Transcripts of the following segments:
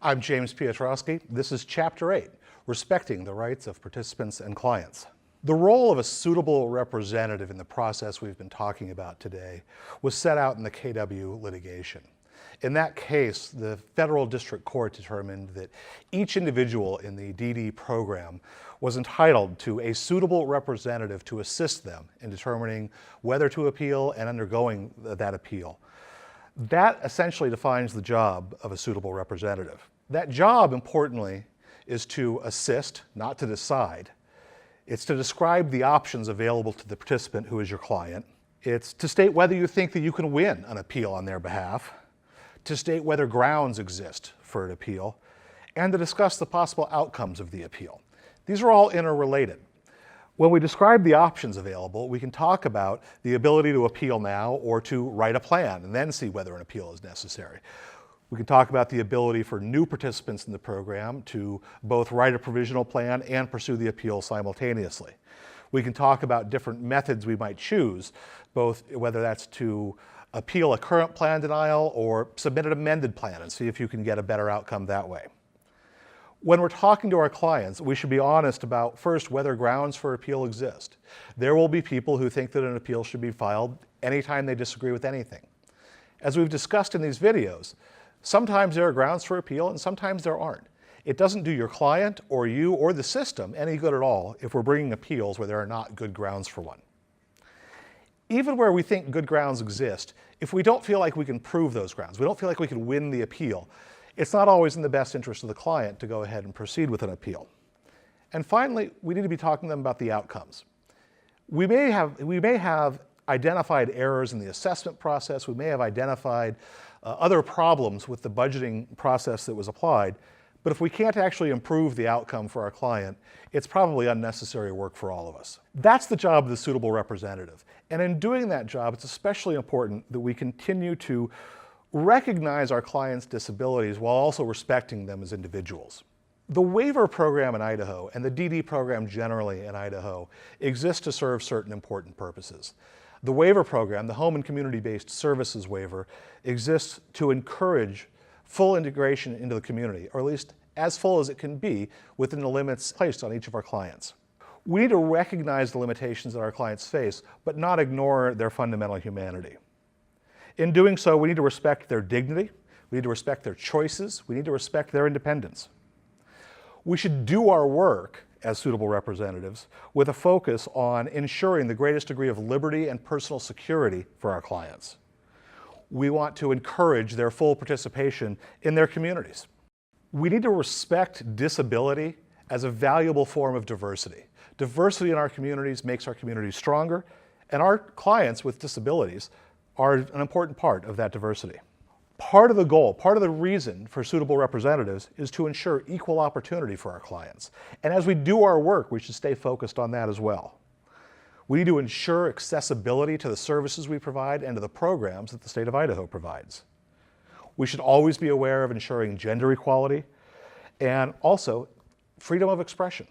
I'm James Piotrowski. This is Chapter 8, Respecting the Rights of Participants and Clients. The role of a suitable representative in the process we've been talking about today was set out in the KW litigation. In that case, the federal district court determined that each individual in the DD program was entitled to a suitable representative to assist them in determining whether to appeal and undergoing that appeal. That essentially defines the job of a suitable representative. That job, importantly, is to assist, not to decide. It's to describe the options available to the participant who is your client. It's to state whether you think that you can win an appeal on their behalf, to state whether grounds exist for an appeal, and to discuss the possible outcomes of the appeal. These are all interrelated. When we describe the options available, we can talk about the ability to appeal now or to write a plan and then see whether an appeal is necessary. We can talk about the ability for new participants in the program to both write a provisional plan and pursue the appeal simultaneously. We can talk about different methods we might choose, both whether that's to appeal a current plan denial or submit an amended plan and see if you can get a better outcome that way. When we're talking to our clients, we should be honest about, first, whether grounds for appeal exist. There will be people who think that an appeal should be filed anytime they disagree with anything. As we've discussed in these videos, sometimes there are grounds for appeal and sometimes there aren't. It doesn't do your client or you or the system any good at all if we're bringing appeals where there are not good grounds for one. Even where we think good grounds exist, if we don't feel like we can prove those grounds, we don't feel like we can win the appeal, it's not always in the best interest of the client to go ahead and proceed with an appeal. And finally, we need to be talking to them about the outcomes. We may have identified errors in the assessment process, we may have identified other problems with the budgeting process that was applied, but if we can't actually improve the outcome for our client, it's probably unnecessary work for all of us. That's the job of the suitable representative. And in doing that job, it's especially important that we continue to recognize our clients' disabilities while also respecting them as individuals. The waiver program in Idaho and the DD program generally in Idaho exist to serve certain important purposes. The waiver program, the Home and Community-Based Services waiver, exists to encourage full integration into the community, or at least as full as it can be within the limits placed on each of our clients. We need to recognize the limitations that our clients face, but not ignore their fundamental humanity. In doing so, we need to respect their dignity, we need to respect their choices, we need to respect their independence. We should do our work as suitable representatives with a focus on ensuring the greatest degree of liberty and personal security for our clients. We want to encourage their full participation in their communities. We need to respect disability as a valuable form of diversity. Diversity in our communities makes our communities stronger, and our clients with disabilities are an important part of that diversity. Part of the goal, part of the reason for suitable representatives is to ensure equal opportunity for our clients. And as we do our work, we should stay focused on that as well. We need to ensure accessibility to the services we provide and to the programs that the state of Idaho provides. We should always be aware of ensuring gender equality and also freedom of expression.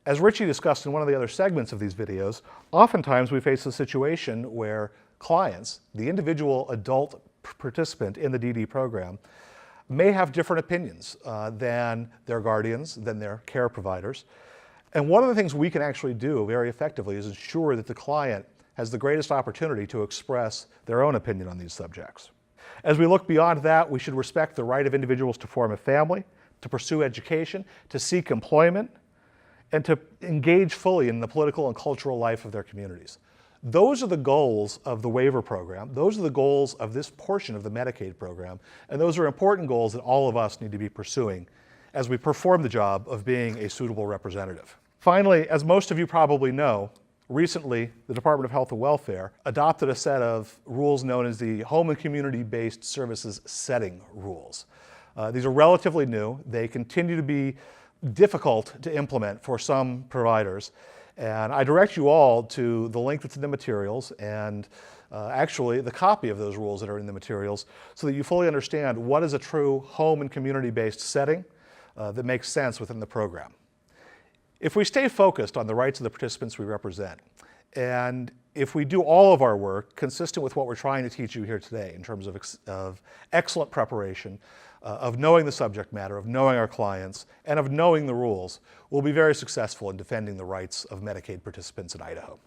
As Richie discussed in one of the other segments of these videos, oftentimes we face a situation where clients, the individual adult participant in the DD program, may have different opinions than their guardians, than their care providers. And one of the things we can actually do very effectively is ensure that the client has the greatest opportunity to express their own opinion on these subjects. As we look beyond that, we should respect the right of individuals to form a family, to pursue education, to seek employment, and to engage fully in the political and cultural life of their communities. Those are the goals of the waiver program. Those are the goals of this portion of the Medicaid program. And those are important goals that all of us need to be pursuing as we perform the job of being a suitable representative. Finally, as most of you probably know, recently the Department of Health and Welfare adopted a set of rules known as the Home and Community-Based Services Setting Rules. These are relatively new. They continue to be difficult to implement for some providers. And I direct you all to the link that's in the materials and actually the copy of those rules that are in the materials so that you fully understand what is a true home and community-based setting that makes sense within the program. If we stay focused on the rights of the participants we represent, and if we do all of our work consistent with what we're trying to teach you here today in terms of excellent preparation, of knowing the subject matter, of knowing our clients, and of knowing the rules, we'll be very successful in defending the rights of Medicaid participants in Idaho.